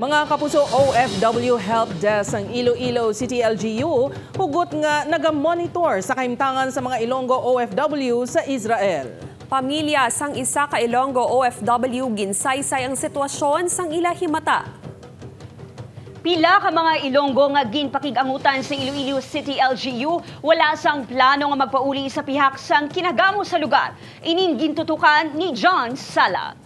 Mga kapuso, OFW Help Desk ng Iloilo City LGU hugot nga nagamonitor sa kahimtangan sa mga Ilonggo OFW sa Israel. Pamilya sang isa ka Ilonggo OFW ginsaysay ang sitwasyon sang ilahimata. Pila ka mga Ilonggo nga ginpakigangutan sa Iloilo City LGU wala sang plano nga magpauli sa pihak sang kinagamo sa lugar. Ining gintutukan ni John Sala.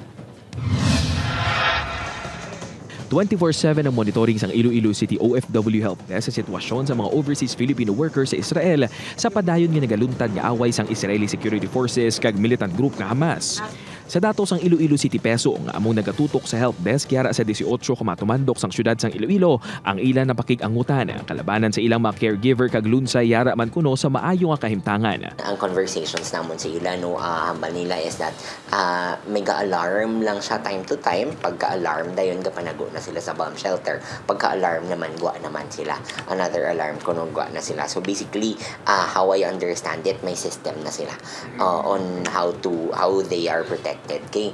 24/7 ang monitoring sang Iloilo City OFW Help Desk sa sitwasyon sa mga overseas Filipino workers sa Israel sa padayon nga nagaluntad nga away sang Israeli Security Forces kag militant group nga Hamas. Sa datos sang Iloilo City Peso nga among nagatutok sa help desk yara sa 18 kumatumandok sang syudad sang Iloilo ang ilan na pakigangutan kalabanan sa ilang mga caregiver kag lunsay yara man kuno sa maayo nga kahimtangan. Ang conversations namon sa ilan hambal nila is that may ga-alarm lang siya time to time. Pagka-alarm dayon gapanago na sila sa bomb shelter. Pagka-alarm naman guwa naman sila. Another alarm kuno guwa na sila. So basically how I understand it, may system na sila on how they are protected. Okay,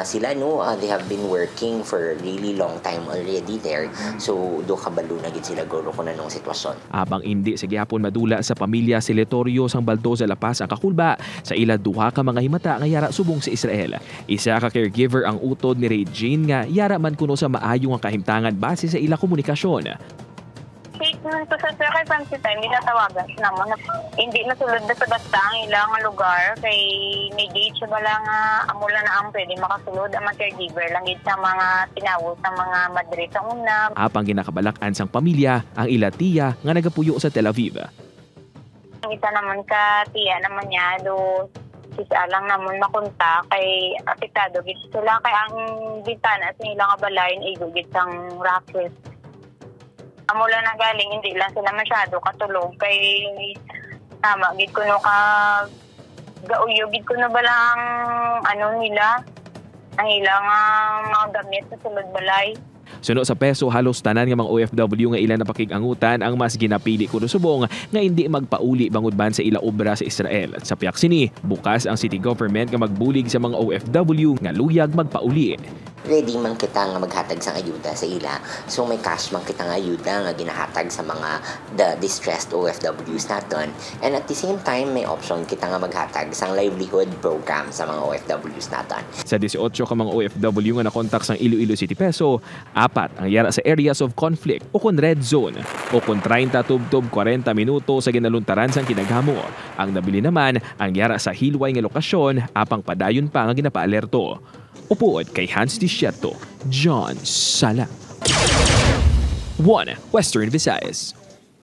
sila they have been working for a really long time already there. So do kabalo na gid sila guro ko na nung sitwasyon. Abang hindi sa gihapon madula sa pamilya Siletorio sang Baldoza Lapas ang kakulba sa ila duha ka mga himata nga yara subong sa Israel. Isa ka caregiver ang utod ni Regine nga yara man kuno sa maayo nga kahimtangan base sa ila komunikasyon. Nung sa kay Fancy Time, ginatawagan naman na hindi nasulod na sa basta ang ilang lugar kay may gate siya ba lang amula na ang pwede makasulod ang mga caregiver lang sa mga tinawag sa mga madre sa una. Apang ginakabalakan sang pamilya ang ila tiya nga nagapuyo sa Tel Aviv. Ang isa naman ka tiya naman niya isa lang naman makunta kay apektado gid sila kay ang bintana sa ilang balayon ay gugid sang rockets. Mula na galing, hindi lang sila masyado katulog. Kay tama, gid ko no ka gauyo, gid ko no ba lang nila, ang ilang mga gamit sa sulod balay. Suno sa Peso, halos tanan nga mga OFW nga ilan na pakigangutan ang mas ginapili kuno subong nga hindi magpauli bangod ban sa ila obra sa Israel. At sa piyak sini, bukas ang city government nga magbulig sa mga OFW nga luyag magpauli. Ready man kita nga maghatag sang ayuda sa ila. So may cash man kita nga ayuda nga ginahatag sa mga distressed OFWs naton. And at the same time, may option kita nga maghatag sang livelihood program sa mga OFWs naton. Sa 18 ka mga OFW nga nakontak sang Iloilo City Peso, 4 ang yara sa areas of conflict o kon red zone o kon 30 tubtob 40 minuto sa ginaluntaran sang kinaghamo. Ang nabili naman ang yara sa hilway nga lokasyon apang padayon pa nga ginapaalerto. Upuod kay Hans Desierto, John Sala. 1 Western Visayas.